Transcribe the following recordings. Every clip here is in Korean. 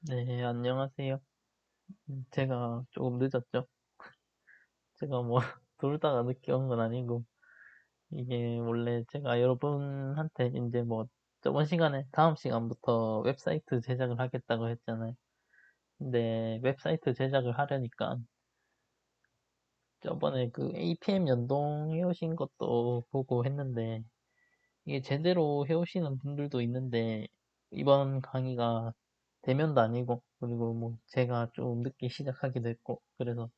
네, 안녕하세요. 제가 조금 늦었죠? 제가 뭐, 돌다가 늦게 온 건 아니고, 이게 원래 제가 여러분한테 이제 뭐, 저번 시간에, 다음 시간부터 웹사이트 제작을 하겠다고 했잖아요. 근데 웹사이트 제작을 하려니까, 저번에 그 APM 연동해 오신 것도 보고 했는데, 이게 제대로 해 오시는 분들도 있는데, 이번 강의가 대면도 아니고, 그리고 뭐, 제가 좀 늦게 시작하기도 했고, 그래서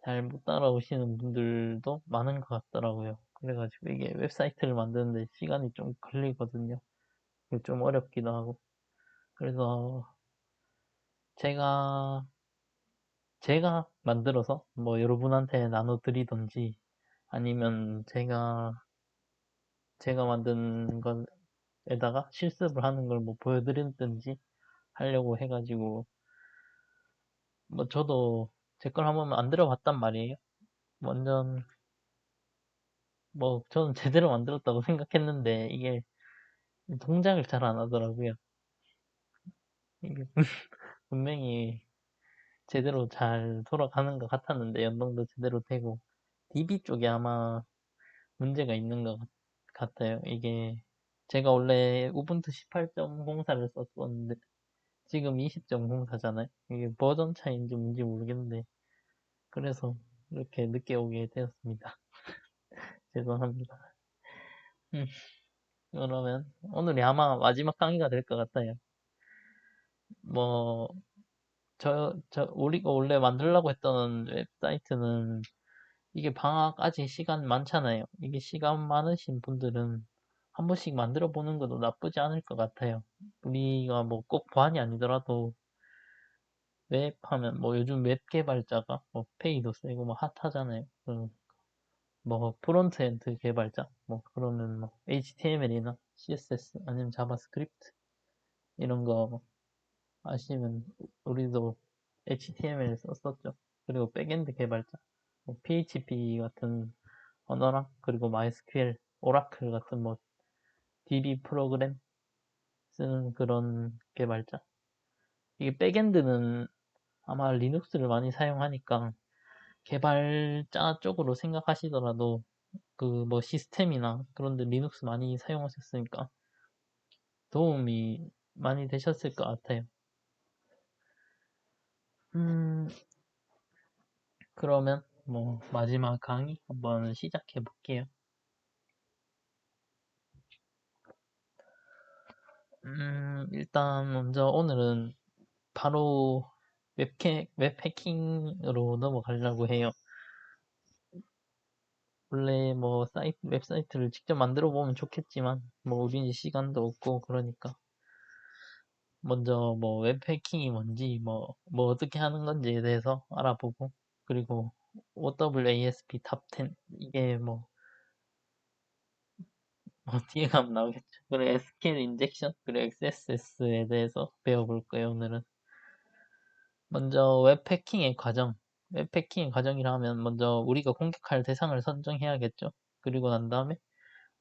잘 못 따라오시는 분들도 많은 것 같더라고요. 그래가지고 이게 웹사이트를 만드는데 시간이 좀 걸리거든요. 그게 좀 어렵기도 하고. 그래서 제가, 제가 만들어서 뭐 여러분한테 나눠드리던지 아니면 제가 만든 것에다가 실습을 하는 걸 뭐 보여드리든지 하려고 해가지고 뭐 저도 제 걸 한번 만들어 봤단 말이에요. 완전 뭐 저는 제대로 만들었다고 생각했는데 이게 동작을 잘 안 하더라고요. 이게 분명히 제대로 잘 돌아가는 것 같았는데 연동도 제대로 되고 DB 쪽에 아마 문제가 있는 것 같아요. 이게 제가 원래 우분투 18.04를 썼었는데 지금 20.04잖아요. 이게 버전 차이인지 뭔지 모르겠는데 그래서 이렇게 늦게 오게 되었습니다. 죄송합니다. 음, 그러면 오늘이 아마 마지막 강의가 될 것 같아요. 뭐 우리가 원래 만들려고 했던 웹사이트는 이게 방학 아직 시간 많잖아요. 이게 시간 많으신 분들은 한 번씩 만들어 보는 것도 나쁘지 않을 것 같아요. 우리가 뭐 꼭 보안이 아니더라도 웹 하면 뭐 요즘 웹 개발자가 뭐 페이도 세고 뭐 핫하잖아요. 뭐 프론트엔드 개발자 뭐 그러면 뭐 HTML이나 CSS 아니면 자바스크립트 이런 거 아시면 우리도 HTML 썼었죠. 그리고 백엔드 개발자, 뭐 PHP 같은 언어랑 그리고 MySQL, 오라클 같은 뭐 DB 프로그램 쓰는 그런 개발자. 이게 백엔드는 아마 리눅스를 많이 사용하니까 개발자 쪽으로 생각하시더라도 그 뭐 시스템이나 그런데 리눅스 많이 사용하셨으니까 도움이 많이 되셨을 것 같아요. 음, 그러면 뭐 마지막 강의 한번 시작해 볼게요. 일단 먼저 오늘은 바로 웹 해킹으로 넘어가려고 해요. 원래 뭐 웹사이트를 직접 만들어 보면 좋겠지만 뭐 우리는 시간도 없고 그러니까 먼저 뭐 웹 해킹이 뭔지 뭐 어떻게 하는 건지에 대해서 알아보고 그리고 OWASP 탑 10 이게 뭐 뒤에 가면 나오겠죠. 그리고 SQL 인젝션 그리고 XSS에 대해서 배워볼 거예요, 오늘은. 먼저 웹패킹의 과정. 웹패킹의 과정이라 하면 먼저 우리가 공격할 대상을 선정해야겠죠. 그리고 난 다음에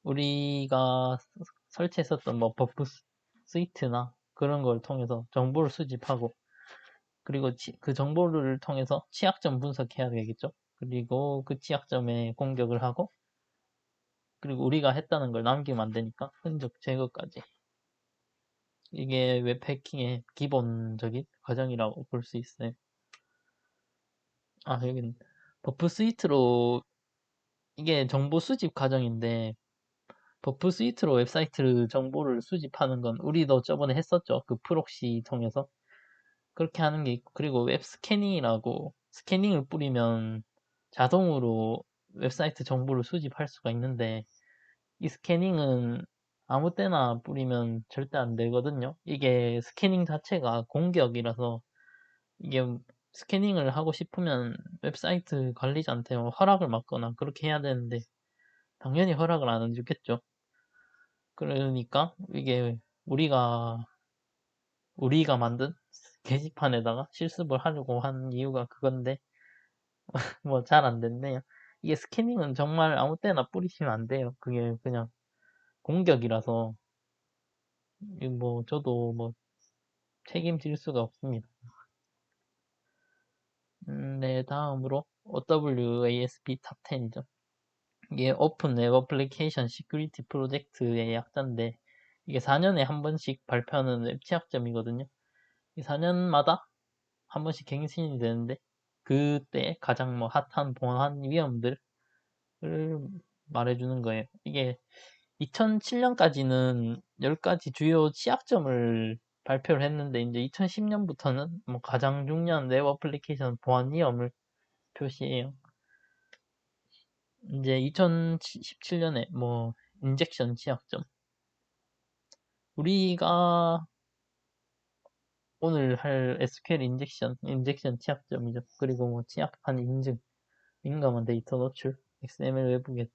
우리가 설치했었던 뭐 버프 스위트나 그런 걸 통해서 정보를 수집하고 그리고 그 정보를 통해서 취약점 분석해야 되겠죠. 그리고 그 취약점에 공격을 하고 그리고 우리가 했다는 걸 남기면 안 되니까 흔적 제거까지. 이게 웹패킹의 기본적인 과정이라고 볼 수 있어요. 아, 여긴 버프 스위트로 이게 정보 수집 과정인데 버프 스위트로 웹사이트 정보를 수집하는 건 우리도 저번에 했었죠. 그 프록시 통해서 그렇게 하는 게 있고 그리고 웹 스캐닝이라고 스캐닝을 뿌리면 자동으로 웹사이트 정보를 수집할 수가 있는데 이 스캐닝은 아무 때나 뿌리면 절대 안 되거든요. 이게 스캐닝 자체가 공격이라서 이게 스캐닝을 하고 싶으면 웹사이트 관리자한테 뭐 허락을 받거나 그렇게 해야 되는데 당연히 허락을 안 해주겠죠. 그러니까 이게 우리가 우리가 만든 게시판에다가 실습을 하려고 한 이유가 그건데 뭐 잘 안 됐네요. 이게 스캐닝은 정말 아무 때나 뿌리시면 안 돼요. 그게 그냥 공격이라서 뭐 저도 뭐 책임질 수가 없습니다. 네, 다음으로 OWASP 탑 10이죠. 이게 오픈 웹 어플리케이션 시큐리티 프로젝트의 약자인데 이게 4년에 한 번씩 발표하는 웹 취약점이거든요. 4년마다 한 번씩 갱신이 되는데 그때 가장 뭐 핫한 보안 위험들을 말해주는 거예요. 이게 2007년까지는 10가지 주요 취약점을 발표를 했는데 이제 2010년부터는 뭐 가장 중요한 웹 어플리케이션 보안 위험을 표시해요. 이제 2017년에 뭐 인젝션 취약점. 우리가 오늘 할 SQL 인젝션 취약점이죠. 그리고 뭐 취약한 인증, 민감한 데이터 노출, XML 외부 개체,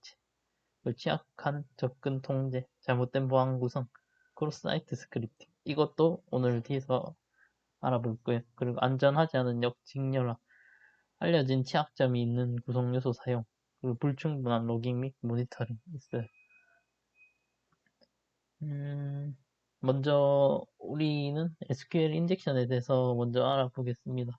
그리고 취약한 접근 통제, 잘못된 보안 구성, 크로스 사이트 스크립팅. 이것도 오늘 뒤에서 알아볼 거예요. 그리고 안전하지 않은 역직렬화, 알려진 취약점이 있는 구성 요소 사용, 그리고 불충분한 로깅 및 모니터링 있어요. 먼저 우리는 SQL 인젝션에 대해서 먼저 알아보겠습니다.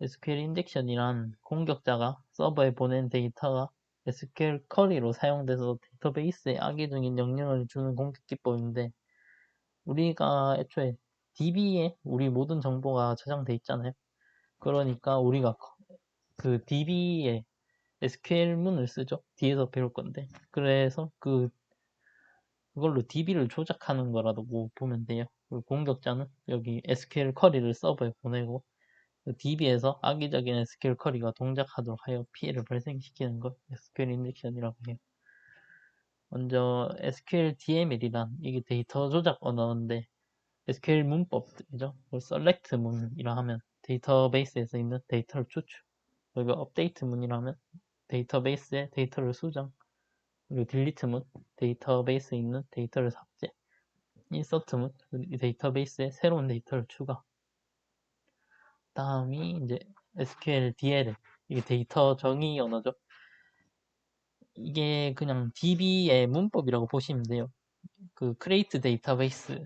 SQL 인젝션이란 공격자가 서버에 보낸 데이터가 SQL 쿼리로 사용돼서 데이터베이스에 악의적인 영향을 주는 공격 기법인데 우리가 애초에 DB에 우리 모든 정보가 저장돼 있잖아요. 그러니까 우리가 그 DB에 SQL문을 쓰죠. 뒤에서 배울 건데. 그래서 그걸로 DB를 조작하는 거라고 보면 돼요. 그리고 공격자는 여기 SQL 쿼리를 서버에 보내고 DB에서 악의적인 SQL 쿼리가 동작하도록 하여 피해를 발생시키는 것 SQL 인젝션이라고 해요. 먼저 SQL DML이란 이게 데이터 조작 언어인데 SQL 문법들이죠. select 문이라 하면 데이터베이스에서 있는 데이터를 추출, 그리고 업데이트 문이라 하면 데이터베이스에 데이터를 수정, 그리고 딜리트 문, 데이터베이스에 있는 데이터를 삭제, 인서트 문, 데이터베이스에 새로운 데이터를 추가. 다음이 이제 SQL DLL, 이게 데이터 정의 언어죠. 이게 그냥 DB의 문법이라고 보시면 돼요. 그 create database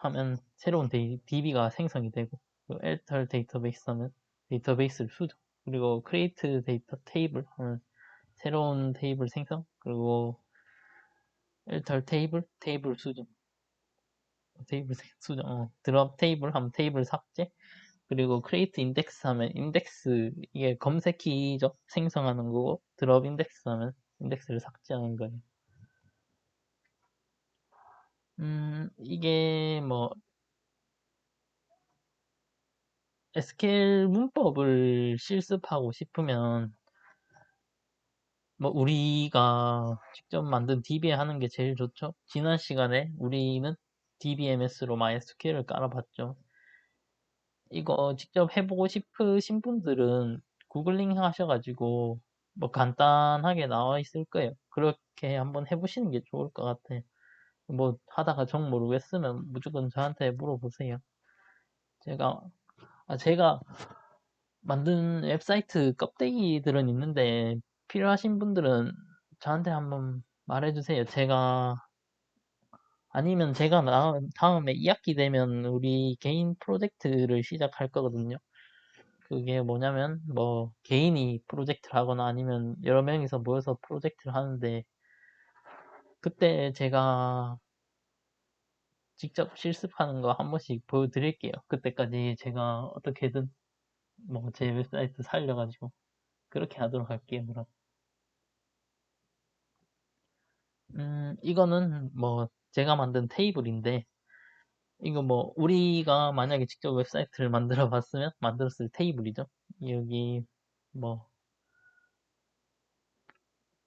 하면 새로운 DB가 생성이 되고, alter database 하면 데이터베이스를 수정, 그리고 create data table 하면 새로운 테이블 생성, 그리고 alter table, 테이블 수정, drop table 하면 테이블 삭제, 그리고 create index 하면 인덱스, 이게 검색키죠. 생성하는 거고, drop index 하면 인덱스를 삭제하는 거예요. 이게 뭐 SQL 문법을 실습하고 싶으면 뭐 우리가 직접 만든 DB에 하는 게 제일 좋죠. 지난 시간에 우리는 DBMS로 MySQL을 깔아봤죠. 이거 직접 해보고 싶으신 분들은 구글링 하셔가지고 뭐 간단하게 나와 있을 거예요. 그렇게 한번 해보시는 게 좋을 것 같아요. 뭐 하다가 정 모르겠으면 무조건 저한테 물어보세요. 제가 제가 만든 웹사이트 껍데기들은 있는데 필요하신 분들은 저한테 한번 말해주세요. 아니면 제가 다음에 2학기 되면 우리 개인 프로젝트를 시작할 거거든요. 그게 뭐냐면 뭐 개인이 프로젝트를 하거나 아니면 여러 명이서 모여서 프로젝트를 하는데 그때 제가 직접 실습하는 거 한 번씩 보여드릴게요. 그때까지 제가 어떻게든 뭐 제 웹사이트 살려가지고 그렇게 하도록 할게요. 그럼. 이거는 뭐 제가 만든 테이블인데 이거 뭐 우리가 만약에 직접 웹사이트를 만들어 봤으면 만들었을 테이블이죠. 여기 뭐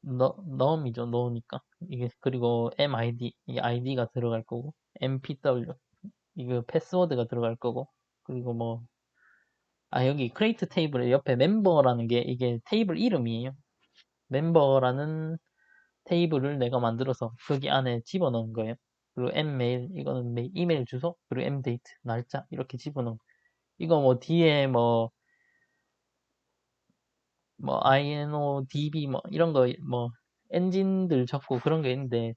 넣음이죠. 넣으니까 이게 그리고 MID 이 ID가 들어갈 거고 MPW 이거 패스워드가 들어갈 거고 그리고 뭐 여기 크레이트 테이블에 옆에 멤버라는 게 이게 테이블 이름이에요. 멤버라는 테이블을 내가 만들어서 거기 안에 집어넣은 거예요. 그리고 mmail 이거는 이메일 주소 그리고 mdate 날짜 이렇게 집어넣은 거. 이거 뭐 뒤에 뭐 INODB 뭐 이런 거 뭐 엔진들 적고 그런 게 있는데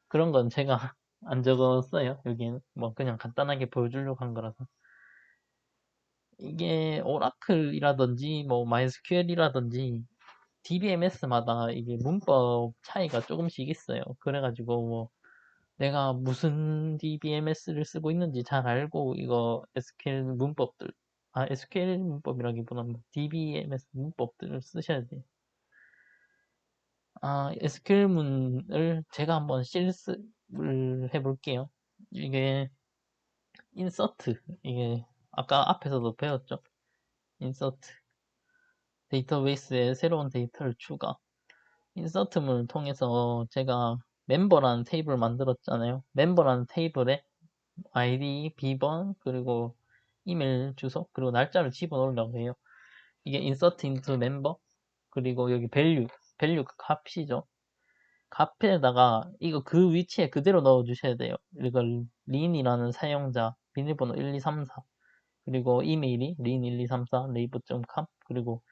그런 건 제가 안 적었어요. 여기는 뭐 그냥 간단하게 보여주려고 한 거라서. 이게 오라클이라든지 뭐 MySQL이라든지 DBMS마다 이게 문법 차이가 조금씩 있어요. 그래가지고 뭐 내가 무슨 DBMS를 쓰고 있는지 잘 알고 이거 SQL 문법들, SQL 문법이라기보다는 DBMS 문법들을 쓰셔야 돼요. SQL문을 제가 한번 실습을 해볼게요. 이게 인서트, 이게 아까 앞에서도 배웠죠. 인서트, 데이터베이스에 새로운 데이터를 추가. 인서트문을 통해서 제가 멤버라는 테이블을 만들었잖아요. 멤버라는 테이블에 아이디, 비번, 그리고 이메일 주소, 그리고 날짜를 집어넣으려고 해요. 이게 insert into member, 그리고 여기 value 그 값이죠. 값에다가 이거 그 위치에 그대로 넣어주셔야 돼요. 이걸 린이라는 사용자, 비밀번호 1234, 그리고 이메일이 린1234, 네이버.com, 그리고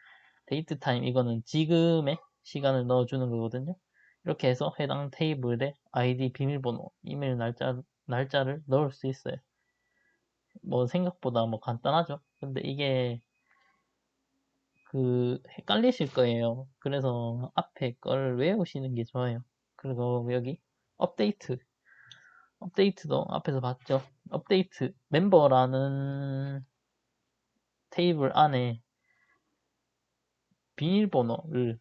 데이트 타임, 이거는 지금의 시간을 넣어주는 거거든요. 이렇게 해서 해당 테이블에 아이디, 비밀번호, 이메일 날짜를 넣을 수 있어요. 뭐 생각보다 뭐 간단하죠. 근데 이게 헷갈리실 거예요. 그래서 앞에 걸 외우시는 게 좋아요. 그리고 여기 업데이트. 업데이트도 앞에서 봤죠. 업데이트 멤버라는 테이블 안에 비밀번호를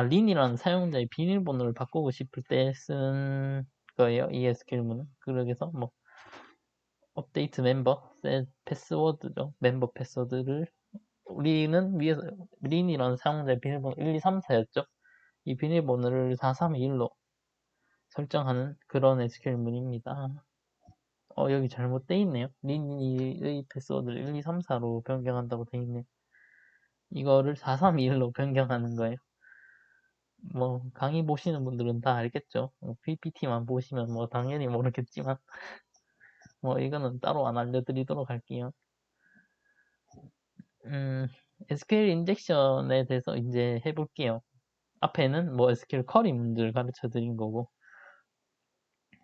린이라는 사용자의 비밀번호를 바꾸고 싶을 때 쓴 거예요. 이 SQL문은. 그래서 뭐 업데이트 멤버, 셋 패스워드죠. 멤버 패스워드를 우리는 위에서 린이라는 사용자의 비밀번호 1234였죠. 이 비밀번호를 4321로 설정하는 그런 SQL문입니다. 여기 잘못돼 있네요. 린이의 패스워드를 1234로 변경한다고 돼 있네. 이거를 4321로 변경하는 거예요. 뭐 강의 보시는 분들은 다 알겠죠. PPT만 보시면 뭐 당연히 모르겠지만 뭐 이거는 따로 안 알려드리도록 할게요. SQL 인젝션에 대해서 이제 해볼게요. 앞에는 뭐 SQL 쿼리 문제를 가르쳐 드린 거고,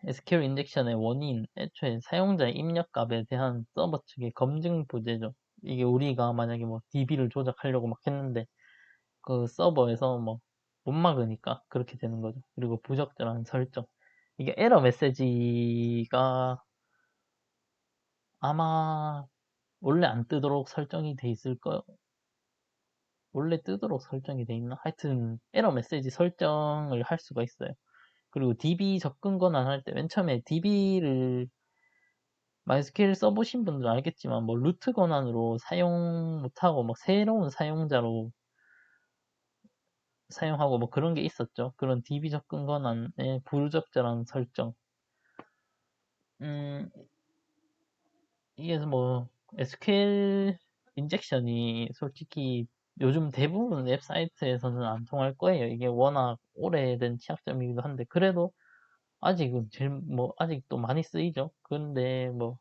SQL 인젝션의 원인, 애초에 사용자의 입력값에 대한 서버 측의 검증 부재죠. 이게 우리가 만약에 뭐 DB를 조작하려고 막 했는데 그 서버에서 뭐 못 막으니까 그렇게 되는 거죠. 그리고 부적절한 설정. 이게 에러 메시지가 아마 원래 안 뜨도록 설정이 돼 있을 거예요. 원래 뜨도록 설정이 돼 있나? 하여튼 에러 메시지 설정을 할 수가 있어요. 그리고 DB 접근 권한 할 때 맨 처음에 DB를 MySQL 써보신 분들은 알겠지만 뭐 루트 권한으로 사용 못하고 뭐 새로운 사용자로 사용하고 뭐 그런 게 있었죠. 그런 DB 접근 권한의 부적절한 설정. 음, 이게 뭐 SQL 인젝션이 솔직히 요즘 대부분 웹사이트에서는 안 통할 거예요. 이게 워낙 오래된 취약점이기도 한데 그래도 아직은 제일 뭐 아직도 많이 쓰이죠. 근데 뭐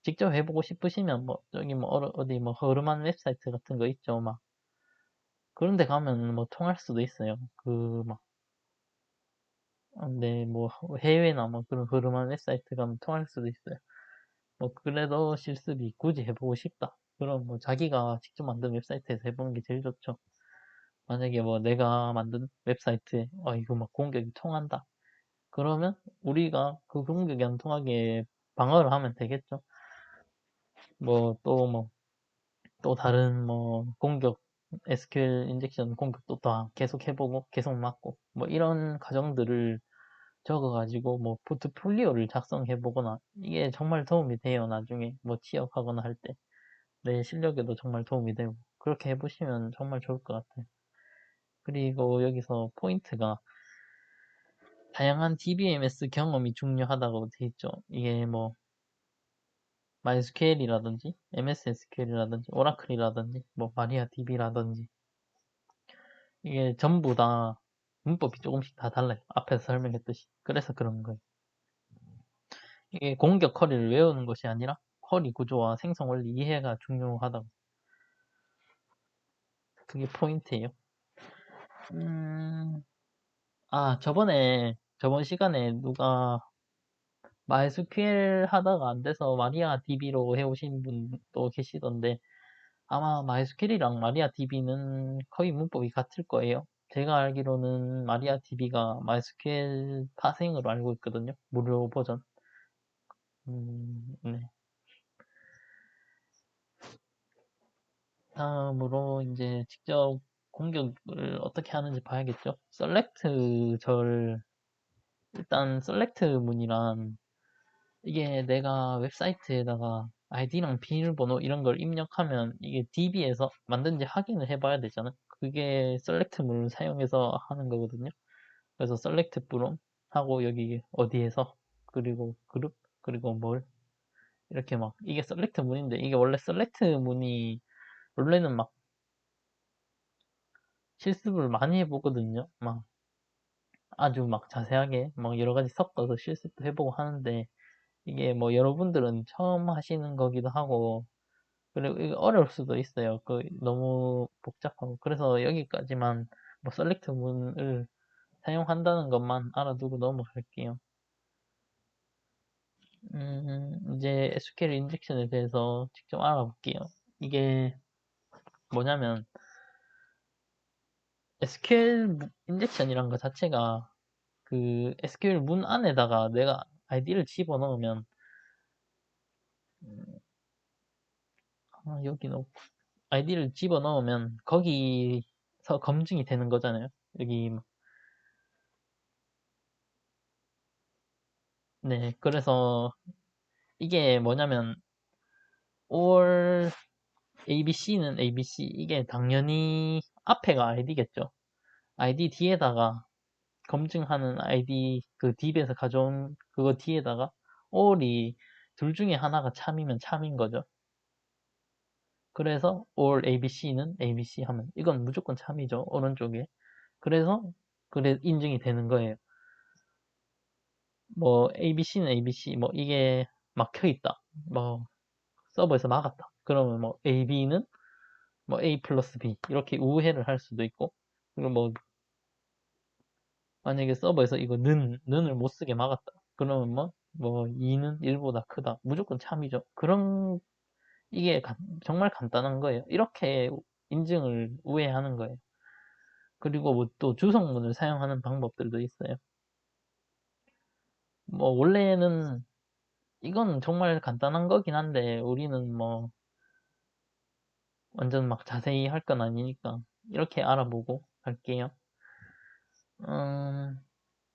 직접 해보고 싶으시면 뭐 저기 뭐 어디 뭐 허름한 웹사이트 같은 거 있죠. 막 그런 데 가면 뭐 통할 수도 있어요. 막 근데 뭐 해외나 뭐 그런 허름한 웹사이트 가면 통할 수도 있어요. 뭐 그래도 실습이 굳이 해보고 싶다. 그럼 뭐 자기가 직접 만든 웹사이트에서 해보는 게 제일 좋죠. 만약에 뭐 내가 만든 웹사이트에 이거 막 공격이 통한다. 그러면 우리가 그 공격이 안 통하게 방어를 하면 되겠죠. 뭐 또 다른 뭐 공격 SQL 인젝션 공격도 다 계속 해보고 계속 맞고 뭐 이런 과정들을 적어가지고 뭐 포트폴리오를 작성해보거나 이게 정말 도움이 돼요. 나중에 뭐 취업하거나 할 때 내 실력에도 정말 도움이 되고 그렇게 해보시면 정말 좋을 것 같아요. 그리고 여기서 포인트가 다양한 DBMS 경험이 중요하다고 돼 있죠. 이게 뭐 MySQL이라든지 MS SQL이라든지 오라클이라든지 뭐 마리아DB라든지 이게 전부 다 문법이 조금씩 다 달라요. 앞에서 설명했듯이. 그래서 그런 거예요. 이게 공격 쿼리를 외우는 것이 아니라 쿼리 구조와 생성 원리 이해가 중요하다고. 그게 포인트예요. 음, 저번 시간에 누가 MySQL 하다가 안 돼서 마리아DB로 해오신 분도 계시던데, 아마 MySQL이랑 MariaDB는 거의 문법이 같을 거예요. 제가 알기로는 MariaDB가 MySQL 파생으로 알고 있거든요. 무료 버전. 네. 다음으로 이제 직접 공격을 어떻게 하는지 봐야겠죠. 일단 셀렉트 문이란 이게 내가 웹사이트에다가 아이디랑 비밀번호 이런 걸 입력하면 이게 DB에서 만든지 확인을 해봐야 되잖아. 그게 셀렉트 문을 사용해서 하는 거거든요. 그래서 셀렉트 프롬 하고 여기 어디에서 그리고 그룹 그리고 뭘 이렇게 막 이게 셀렉트 문인데 이게 원래 셀렉트 문이 원래는 막 실습을 많이 해보거든요. 막 아주 막 자세하게 막 여러 가지 섞어서 실습도 해보고 하는데 이게 뭐 여러분들은 처음 하시는 거기도 하고 그리고 이게 어려울 수도 있어요. 그 너무 복잡하고 그래서 여기까지만 뭐 셀렉트 문을 사용한다는 것만 알아두고 넘어갈게요. 이제 SQL 인젝션에 대해서 직접 알아볼게요. 이게 뭐냐면 SQL 인젝션이란 것 자체가 그 SQL 문 안에다가 내가 아이디를 집어넣으면 여기 놓고 아이디를 집어넣으면 거기서 검증이 되는 거잖아요. 여기 네 그래서 이게 뭐냐면 all ABC는 ABC 이게 당연히 앞에가 아이디겠죠. 아이디 뒤에다가 검증하는 아이디 그 DB에서 가져온 그거 뒤에다가 all이 둘 중에 하나가 참이면 참인 거죠. 그래서 all ABC는 ABC 하면 이건 무조건 참이죠. 오른쪽에. 그래서 그래 인증이 되는 거예요. 뭐 ABC는 ABC 뭐 이게 막혀 있다. 뭐 서버에서 막았다. 그러면 뭐 AB는 뭐 A 플러스 B 이렇게 우회를 할 수도 있고 그리고 뭐 만약에 서버에서 이거 는을 못 쓰게 막았다. 그러면 뭐 2는 1보다 크다. 무조건 참이죠. 그런 이게 정말 간단한 거예요. 이렇게 인증을 우회하는 거예요. 그리고 뭐 또 주성문을 사용하는 방법들도 있어요. 뭐 원래는 이건 정말 간단한 거긴 한데 우리는 뭐 완전 막 자세히 할 건 아니니까 이렇게 알아보고 할게요. 음,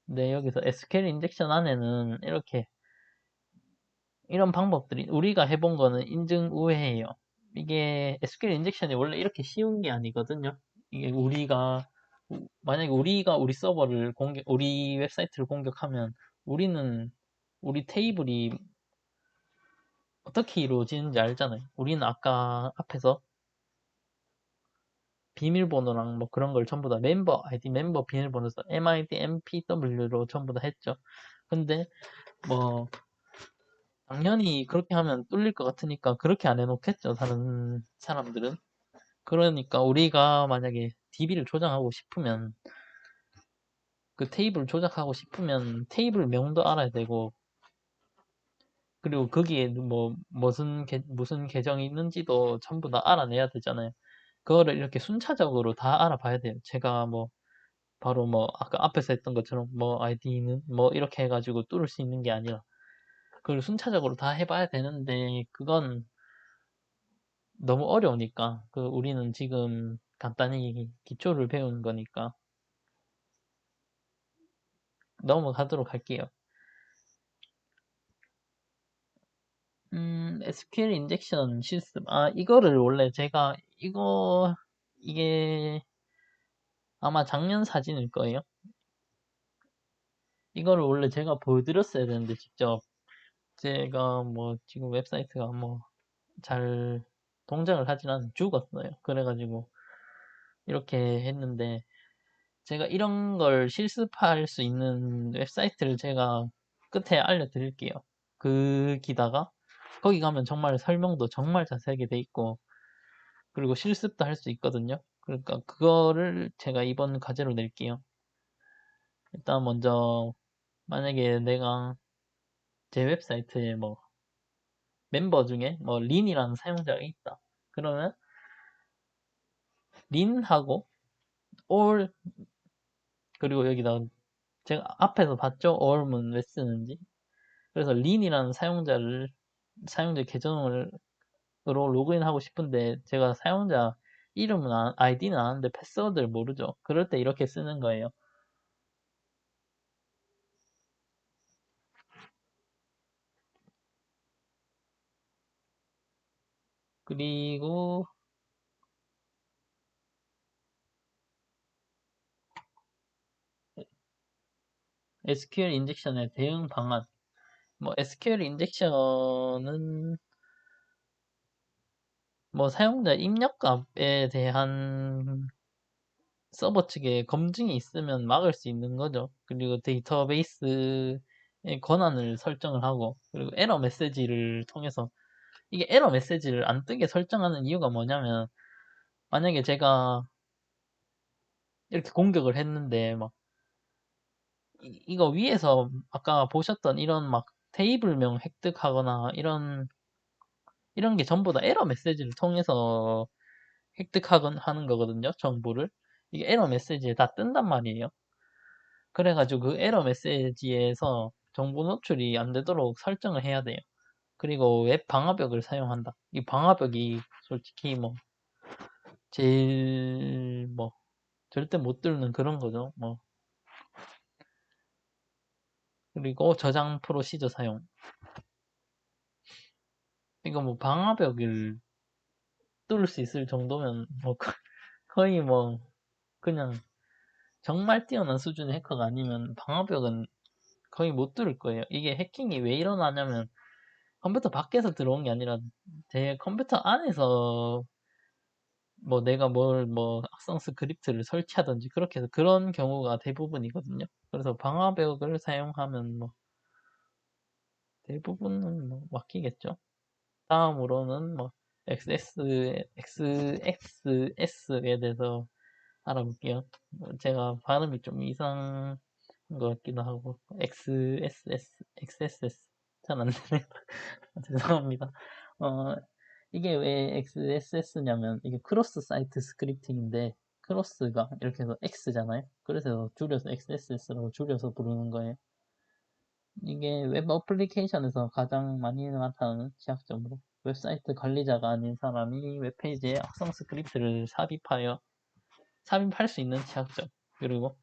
네, 여기서 SQL 인젝션 안에는 이렇게 이런 방법들이 우리가 해본 거는 인증 우회예요. 이게 SQL 인젝션이 원래 이렇게 쉬운 게 아니거든요. 이게 만약에 우리가 우리 웹사이트를 공격하면 우리는 우리 테이블이 어떻게 이루어지는지 알잖아요. 우리는 아까 앞에서 비밀번호랑 뭐 그런 걸 전부 다 멤버 아이디 멤버 비밀번호 써 MID, MPW로 전부 다 했죠. 근데 뭐 당연히 그렇게 하면 뚫릴 것 같으니까 그렇게 안 해놓겠죠. 다른 사람들은. 그러니까 우리가 만약에 DB를 조작하고 싶으면 그 테이블 조작하고 싶으면 테이블 명도 알아야 되고 그리고 거기에 뭐 무슨 계정이 있는지도 전부 다 알아내야 되잖아요. 그거를 이렇게 순차적으로 다 알아봐야 돼요. 제가 뭐 바로 뭐 아까 앞에서 했던 것처럼 뭐 아이디는 뭐 이렇게 해가지고 뚫을 수 있는 게 아니라 그걸 순차적으로 다 해봐야 되는데 그건 너무 어려우니까 그 우리는 지금 간단히 기초를 배우는 거니까 넘어가도록 할게요. SQL 인젝션 실습. 이거를 원래 제가 이게 아마 작년 사진일 거예요. 이거를 원래 제가 보여드렸어야 되는데 직접 제가 뭐 지금 웹사이트가 뭐 잘 동작을 하진 않아 죽었어요. 그래가지고 이렇게 했는데 제가 이런 걸 실습할 수 있는 웹사이트를 제가 끝에 알려드릴게요. 거기다가 거기 가면 정말 설명도 정말 자세하게 돼 있고 그리고 실습도 할 수 있거든요. 그러니까 그거를 제가 이번 과제로 낼게요. 일단 먼저 만약에 내가 제 웹사이트에 뭐 멤버 중에 뭐 린이라는 사용자가 있다. 그러면 lin하고 all, 그리고 여기다 제가 앞에서 봤죠? all은 왜 쓰는지. 그래서 lin이라는 사용자 계정으로 로그인하고 싶은데 제가 사용자 이름은 아이디는 아는데 패스워드를 모르죠. 그럴 때 이렇게 쓰는 거예요. 그리고 SQL 인젝션의 대응 방안. 뭐 SQL 인젝션은 뭐 사용자 입력값에 대한 서버 측에 검증이 있으면 막을 수 있는 거죠. 그리고 데이터베이스의 권한을 설정을 하고, 그리고 에러 메시지를 통해서, 이게 에러 메시지를 안 뜨게 설정하는 이유가 뭐냐면, 만약에 제가 이렇게 공격을 했는데, 막, 이거 위에서 아까 보셨던 이런 막 테이블명 획득하거나 이런 게 전부 다 에러 메시지를 통해서 획득하건 하는 거거든요, 정보를. 이게 에러 메시지에 다 뜬단 말이에요. 그래가지고 그 에러 메시지에서 정보 노출이 안 되도록 설정을 해야 돼요. 그리고 웹 방화벽을 사용한다. 이 방화벽이 솔직히 뭐 제일 뭐 절대 못 뚫는 그런 거죠. 뭐 그리고 저장 프로시저 사용. 이거 뭐 방화벽을 뚫을 수 있을 정도면 뭐 거의 뭐 그냥 정말 뛰어난 수준의 해커가 아니면 방화벽은 거의 못 뚫을 거예요. 이게 해킹이 왜 일어나냐면 컴퓨터 밖에서 들어온 게 아니라 제 컴퓨터 안에서 뭐 내가 뭐 악성 스크립트를 설치하든지 그렇게 해서 그런 경우가 대부분이거든요. 그래서 방화벽을 사용하면 뭐 대부분은 뭐 막히겠죠. 다음으로는 뭐 XSS에 대해서 알아볼게요. 제가 발음이 좀 이상한 것 같기도 하고 XSS 잘 안 되네요. 죄송합니다. 어, 이게 왜 XSS냐면 이게 크로스 사이트 스크립팅인데 크로스가 이렇게 해서 X잖아요. 그래서 줄여서 XSS라고 줄여서 부르는 거예요. 이게 웹 어플리케이션에서 가장 많이 나타나는 취약점으로 웹사이트 관리자가 아닌 사람이 웹페이지에 악성 스크립트를 삽입할 수 있는 취약점. 그리고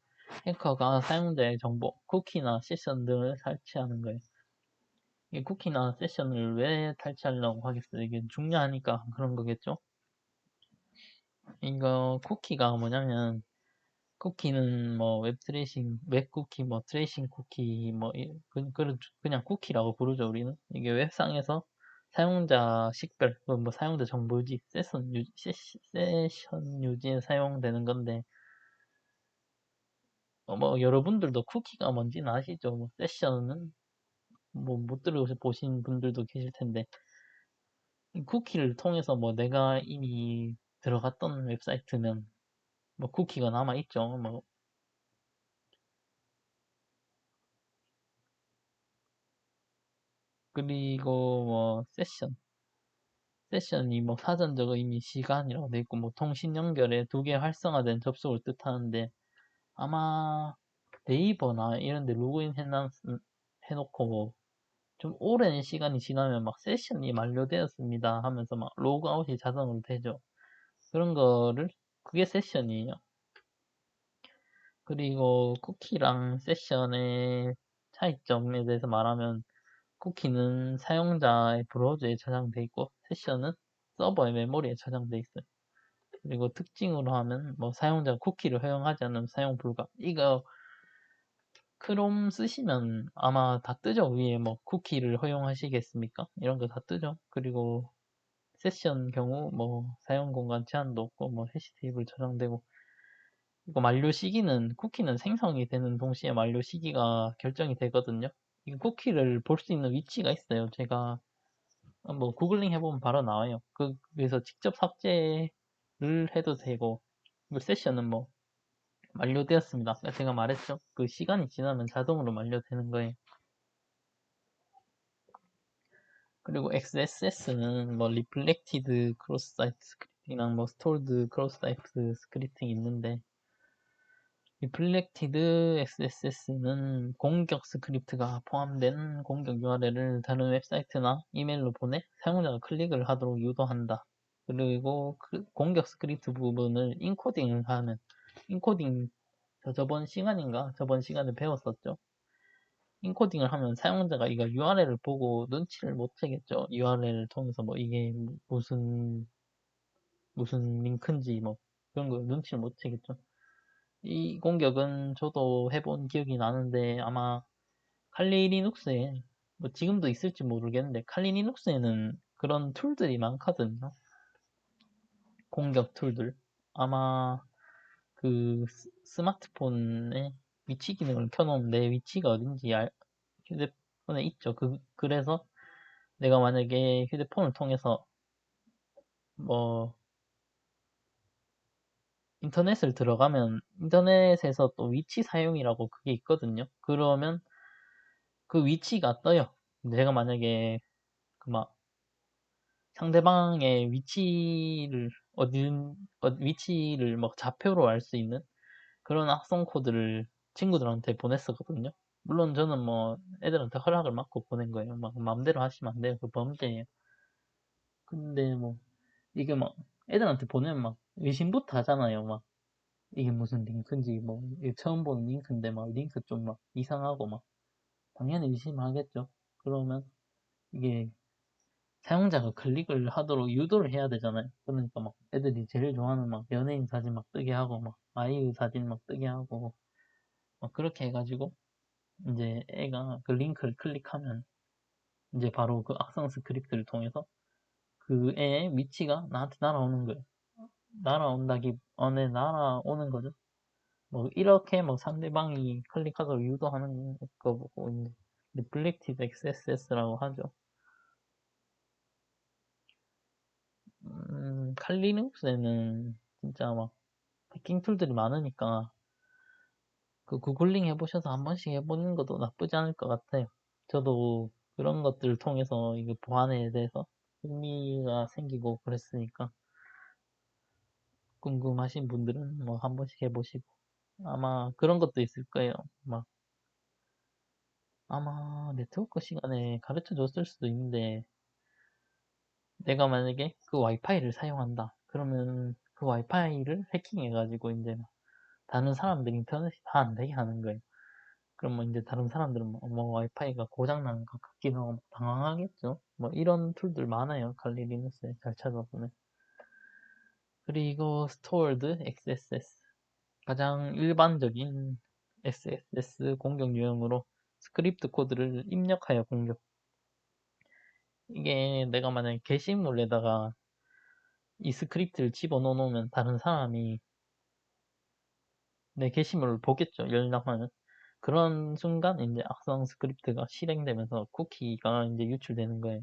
해커가 사용자의 정보, 쿠키나 세션 등을 탈취하는 거예요. 이 쿠키나 세션을 왜 탈취하려고 하겠어요? 이게 중요하니까 그런 거겠죠? 이거 쿠키가 뭐냐면 쿠키는 뭐 웹 트레이싱, 웹 쿠키, 뭐 트레이싱 쿠키, 뭐 그냥 쿠키라고 부르죠 우리는. 이게 웹상에서 사용자 식별, 뭐 사용자 정보 유지, 세션 유지에 사용되는 건데 뭐 여러분들도 쿠키가 뭔지는 아시죠? 뭐 세션은 뭐 못 들어보신 분들도 계실 텐데 이 쿠키를 통해서 뭐 내가 이미 들어갔던 웹사이트면 뭐 쿠키가 남아 있죠. 뭐 그리고 뭐 세션이 뭐 사전적으로 이미 시간이라고 돼 있고 뭐 통신 연결에 두 개 활성화된 접속을 뜻하는데 아마 네이버나 이런 데 로그인 해놓고 좀 오랜 시간이 지나면 막 세션이 만료되었습니다 하면서 막 로그아웃이 자동으로 되죠. 그런 거를 그게 세션이에요. 그리고 쿠키랑 세션의 차이점에 대해서 말하면 쿠키는 사용자의 브라우저에 저장돼 있고 세션은 서버의 메모리에 저장돼 있어요. 그리고 특징으로 하면 뭐 사용자 쿠키를 허용하지 않으면 사용 불가. 이거 크롬 쓰시면 아마 다 뜨죠. 위에 뭐 쿠키를 허용하시겠습니까? 이런 거 다 뜨죠. 그리고 세션 경우 뭐 사용 공간 제한도 없고 뭐 해시 테이블 저장되고 이거 만료 시기는 쿠키는 생성이 되는 동시에 만료 시기가 결정이 되거든요. 이 쿠키를 볼 수 있는 위치가 있어요. 제가 뭐 구글링 해보면 바로 나와요. 그래서 직접 삭제를 해도 되고 그 세션은 뭐 만료되었습니다. 아까 제가 말했죠. 그 시간이 지나면 자동으로 만료되는 거예요. 그리고 XSS는 뭐 Reflected Cross Site 스크립팅이랑 뭐 스토어드 크로스 타입스 스크립팅이 있는데, 리플렉티드 XSS는 공격 스크립트가 포함된 공격 URL을 다른 웹사이트나 이메일로 보내 사용자가 클릭을 하도록 유도한다. 그리고 그 공격 스크립트 부분을 인코딩을 하는, 인코딩 저번 시간에 배웠었죠. 인코딩을 하면 사용자가 이거 URL을 보고 눈치를 못 채겠죠. URL을 통해서 뭐 이게 무슨 링크인지 뭐 그런 거 눈치를 못 채겠죠. 이 공격은 저도 해본 기억이 나는데 아마 칼리 리눅스에 뭐 지금도 있을지 모르겠는데 칼리 리눅스에는 그런 툴들이 많거든요. 공격 툴들. 아마 그 스마트폰에 위치 기능을 켜놓으면 내 위치가 어딘지 휴대폰에 있죠. 그래서 내가 만약에 휴대폰을 통해서 뭐 인터넷을 들어가면 인터넷에서 또 위치 사용이라고 그게 있거든요. 그러면 그 위치가 떠요. 내가 만약에 그 막 상대방의 위치를 막 좌표로 알 수 있는 그런 악성 코드를 친구들한테 보냈었거든요. 물론 저는 뭐 애들한테 허락을 받고 보낸 거예요. 막 마음대로 하시면 안 돼요. 그 범죄예요. 근데 뭐 이게 막 애들한테 보내면 막 의심부터 하잖아요. 막 이게 무슨 링크인지 뭐 이게 처음 보는 링크인데 막 링크 좀 막 이상하고 막 당연히 의심하겠죠. 그러면 이게 사용자가 클릭을 하도록 유도를 해야 되잖아요. 그러니까 막 애들이 제일 좋아하는 막 연예인 사진 막 뜨게 하고 막 아이유 사진 막 뜨게 하고 막 그렇게 해가지고 이제 애가 그 링크를 클릭하면 이제 바로 그 악성 스크립트를 통해서 그 애의 위치가 나한테 날아오는 거예요. 날아오는 거죠. 뭐 이렇게 뭐 상대방이 클릭하도록 유도하는 거 보고 이제 리플렉티드 XSS라고 하죠. 칼리눅스에는 진짜 막 해킹 툴들이 많으니까 그 구글링 해보셔서 한 번씩 해보는 것도 나쁘지 않을 것 같아요. 저도 그런 것들을 통해서 이게 보안에 대해서 흥미가 생기고 그랬으니까 궁금하신 분들은 뭐 한 번씩 해보시고 아마 그런 것도 있을 거예요. 막 아마 네트워크 시간에 가르쳐 줬을 수도 있는데 내가 만약에 그 와이파이를 사용한다. 그러면 그 와이파이를 해킹해가지고 이제 다른 사람들 인터넷이 다 안 되게 하는 거예요. 그러면 이제 다른 사람들은 뭐 와이파이가 고장난 것 같기도 하고 당황하겠죠. 뭐 이런 툴들 많아요. 칼리 리눅스에 잘 찾아보면. 그리고 스토어드 XSS. 가장 일반적인 XSS 공격 유형으로 스크립트 코드를 입력하여 공격. 이게 내가 만약에 게시물에다가 이 스크립트를 집어넣어 놓으면 다른 사람이 내 게시물을 보겠죠. 열람하면. 그런 순간 이제 악성 스크립트가 실행되면서 쿠키가 이제 유출되는 거예요.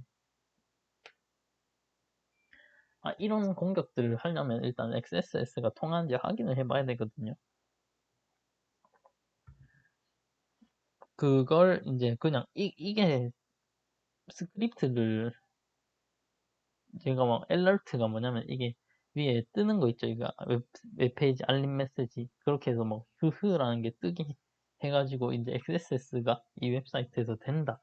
이런 공격들을 하려면 일단 XSS가 통하는지 확인을 해봐야 되거든요. 그걸 이제 그냥 이게 스크립트를 제가 막 엘러트가 뭐냐면 이게 위에 뜨는 거 있죠. 이거 웹페이지 알림 메시지 그렇게 해서 뭐 흐흐라는 게 뜨게 해가지고 이제 XSS가 이 웹사이트에서 된다.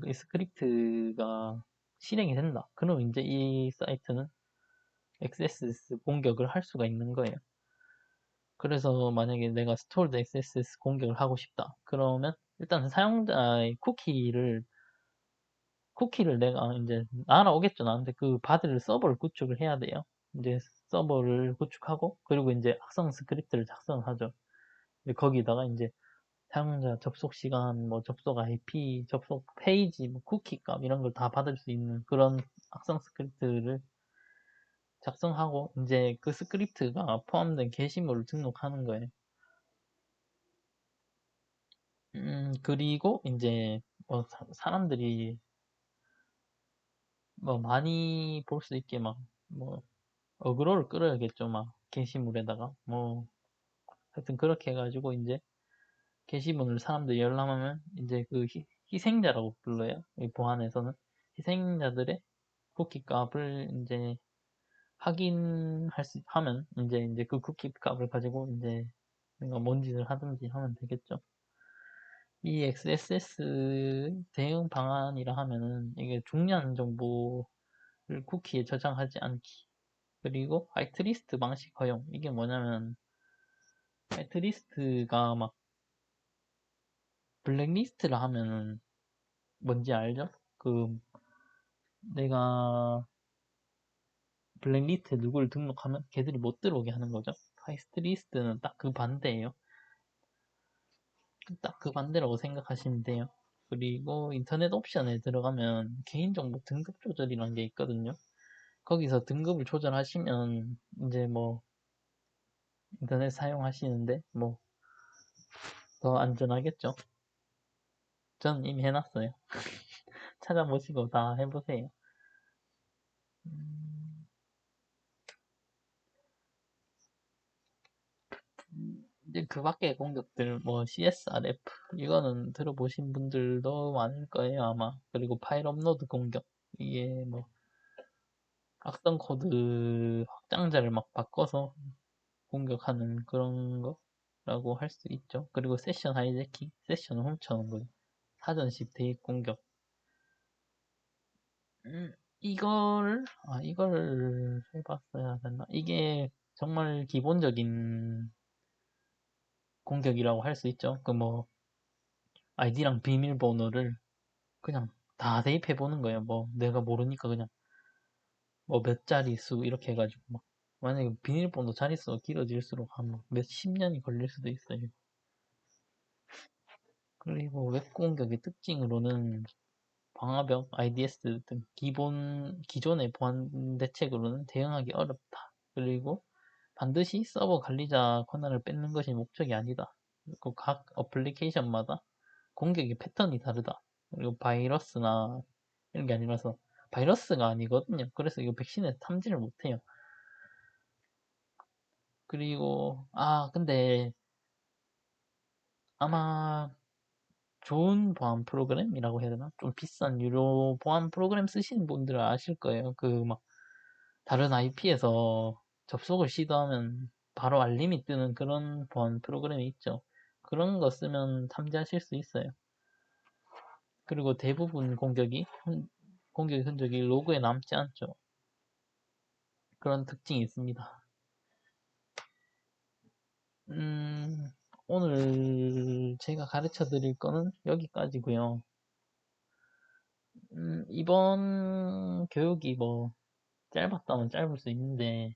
이 스크립트가 실행이 된다. 그럼 이제 이 사이트는 XSS 공격을 할 수가 있는 거예요. 그래서 만약에 내가 스토어드 XSS 공격을 하고 싶다. 그러면 일단 사용자의 쿠키를 내가 이제 날아오겠죠. 나한테 그 받을 서버를 구축을 해야 돼요. 이제 서버를 구축하고 그리고 이제 악성 스크립트를 작성하죠. 거기다가 이제 사용자 접속 시간, 뭐 접속 IP, 접속 페이지, 뭐 쿠키 값 이런 걸 다 받을 수 있는 그런 악성 스크립트를 작성하고 이제 그 스크립트가 포함된 게시물을 등록하는 거예요. 그리고 이제 뭐 사람들이 뭐 많이 볼 수 있게 막 뭐 어그로를 끌어야겠죠. 막 게시물에다가 뭐 하여튼 그렇게 해가지고 이제 게시물을 사람들이 열람하면 이제 그 희생자라고 불러요. 이 보안에서는 희생자들의 쿠키 값을 이제 확인할 수 하면 이제 그 쿠키 값을 가지고 이제 내가 뭔 짓을 하든지 하면 되겠죠. 이 XSS 대응 방안이라 하면은 이게 중요한 정보를 쿠키에 저장하지 않기. 그리고 화이트리스트 방식 허용. 이게 뭐냐면 화이트리스트가 막 블랙리스트를 하면은 뭔지 알죠? 그 내가 블랙리스트에 누구를 등록하면 걔들이 못 들어오게 하는 거죠. 화이트리스트는 딱 그 반대예요. 딱 그 반대라고 생각하시면 돼요. 그리고 인터넷 옵션에 들어가면 개인정보 등급 조절이라는 게 있거든요. 거기서 등급을 조절하시면 이제 뭐 인터넷 사용하시는데 뭐 더 안전하겠죠. 전 이미 해놨어요. 찾아보시고 다 해보세요. 음, 이제 그 밖의 공격들 뭐 CSRF 이거는 들어보신 분들도 많을 거예요 아마. 그리고 파일 업로드 공격 이게 뭐 악성 코드 확장자를 막 바꿔서 공격하는 그런 거라고 할 수 있죠. 그리고 세션 하이제킹, 세션을 훔쳐오는 거죠. 사전식 대입 공격. 이걸 해봤어야 됐나? 이게 정말 기본적인 공격이라고 할 수 있죠. 그 뭐, 아이디랑 비밀번호를 그냥 다 대입해보는 거예요. 뭐, 내가 모르니까 그냥 뭐 몇 자릿수 이렇게 해가지고 막. 만약에 비밀번호 자릿수가 길어질수록 한 몇십 년이 걸릴 수도 있어요. 그리고 웹 공격의 특징으로는 방화벽, IDS 등 기존의 보안 대책으로는 대응하기 어렵다. 그리고 반드시 서버 관리자 권한을 뺏는 것이 목적이 아니다. 그리고 각 어플리케이션마다 공격의 패턴이 다르다. 그리고 바이러스나 이런 게 아니라서 바이러스가 아니거든요. 그래서 이거 백신에 탐지를 못해요. 그리고 근데 아마 좋은 보안 프로그램이라고 해야 되나? 좀 비싼 유료 보안 프로그램 쓰시는 분들은 아실 거예요. 그 막 다른 IP에서 접속을 시도하면 바로 알림이 뜨는 그런 보안 프로그램이 있죠. 그런 거 쓰면 탐지하실 수 있어요. 그리고 대부분 공격 흔적이 로그에 남지 않죠. 그런 특징이 있습니다. 음, 오늘 제가 가르쳐 드릴 거는 여기까지고요. 이번 교육이 뭐 짧았다면 짧을 수 있는데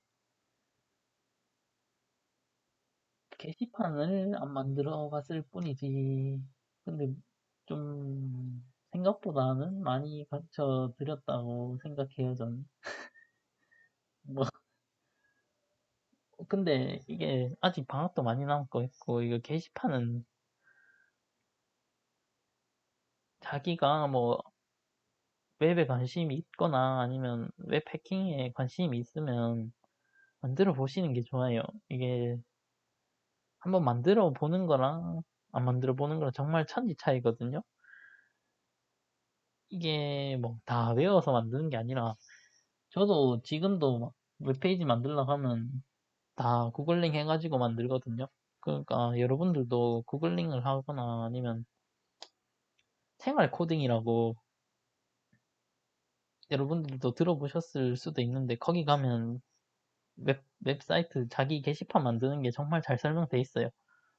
게시판을 안 만들어 봤을 뿐이지. 근데 좀 생각보다는 많이 가르쳐 드렸다고 생각해요, 전. 뭐, 근데 이게 아직 방학도 많이 남을 거 있고, 이거 게시판은 자기가 뭐 웹에 관심이 있거나 아니면 웹 해킹에 관심이 있으면 만들어 보시는 게 좋아요. 이게 한번 만들어 보는 거랑 안 만들어 보는 거랑 정말 천지 차이거든요. 이게 뭐 다 외워서 만드는 게 아니라 저도 지금도 막 웹페이지 만들려고 하면 다 구글링 해가지고 만들거든요. 그러니까 여러분들도 구글링을 하거나 아니면 생활 코딩이라고 여러분들도 들어보셨을 수도 있는데 거기 가면 웹사이트 자기 게시판 만드는 게 정말 잘 설명돼 있어요.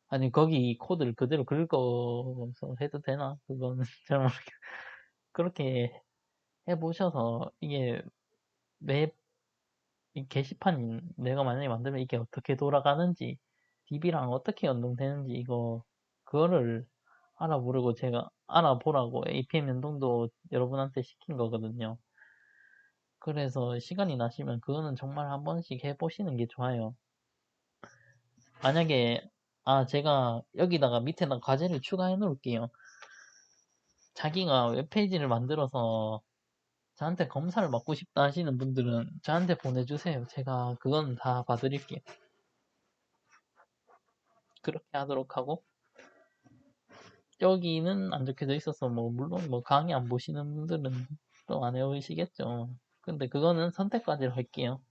아니 거기 코드를 그대로 긁어서 해도 되나? 그거는 잘 모르겠. 그렇게 해보셔서 이게 웹 이 게시판 내가 만약에 만들면 이게 어떻게 돌아가는지 DB랑 어떻게 연동되는지 그거를 알아보려고 제가 알아보라고 APM 연동도 여러분한테 시킨 거거든요. 그래서 시간이 나시면 그거는 정말 한 번씩 해보시는 게 좋아요. 만약에 제가 여기다가 밑에다 과제를 추가해 놓을게요. 자기가 웹페이지를 만들어서 저한테 검사를 받고 싶다 하시는 분들은 저한테 보내주세요. 제가 그건 다 봐드릴게요. 그렇게 하도록 하고 여기는 안 적혀져 있어서 뭐 물론 뭐 강의 안 보시는 분들은 또 안 해오시겠죠. 근데 그거는 선택 과제로 할게요.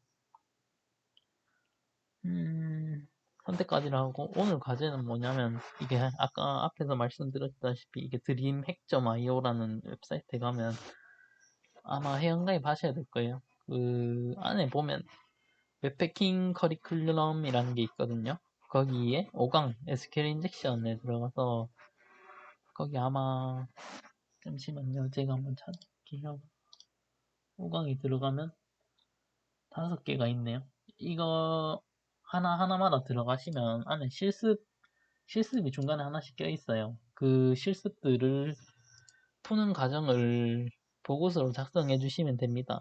음, 선택까지를 하고, 오늘 과제는 뭐냐면, 이게 아까 앞에서 말씀드렸다시피, 이게 dreamhack.io라는 웹사이트에 가면 아마 회원가입 하셔야 될 거예요. 그 안에 보면 웹패킹 커리큘럼이라는 게 있거든요. 거기에 5강 SQL 인젝션에 들어가서 거기 아마 잠시만요. 제가 한번 찾을게요. 5강이 들어가면 5개가 있네요. 이거 하나하나마다 들어가시면 안에 실습이 중간에 하나씩 껴 있어요. 그 실습들을 푸는 과정을 보고서로 작성해 주시면 됩니다.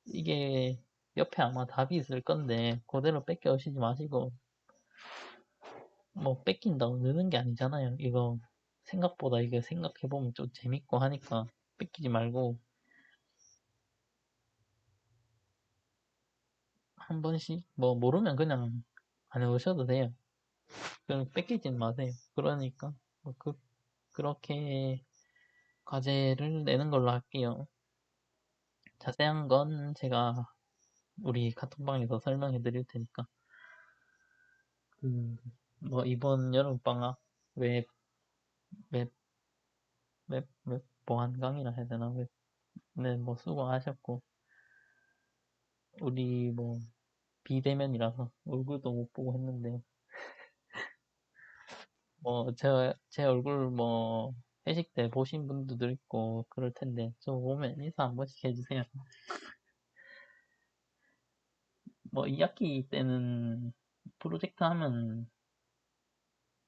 이게 옆에 아마 답이 있을 건데 그대로 뺏겨 오시지 마시고, 뭐 뺏긴다고 느는 게 아니잖아요. 이거 생각보다 이게 생각해보면 좀 재밌고 하니까 뺏기지 말고 한 번씩 뭐 모르면 그냥 안 해오셔도 돼요. 그럼 뺏기진 마세요. 그러니까 뭐 그렇게 과제를 내는 걸로 할게요. 자세한 건 제가 우리 카톡방에서 설명해 드릴 테니까. 그, 뭐, 이번 여름방학 웹, 웹, 웹 보안강의라 해야 되나? 네, 뭐, 수고하셨고, 우리 뭐, 비대면이라서 얼굴도 못 보고 했는데, 뭐, 제 얼굴 뭐, 회식 때 보신 분들도 있고, 그럴 텐데, 저 보면 인사 한 번씩 해주세요. 뭐, 2학기 때는 프로젝트 하면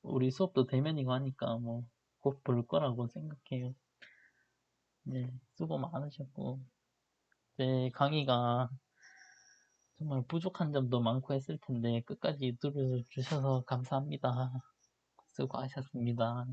우리 수업도 대면이고 하니까 뭐, 곧 볼 거라고 생각해요. 네, 수고 많으셨고, 제 강의가 정말 부족한 점도 많고 했을 텐데 끝까지 들어주셔서 감사합니다. 수고하셨습니다.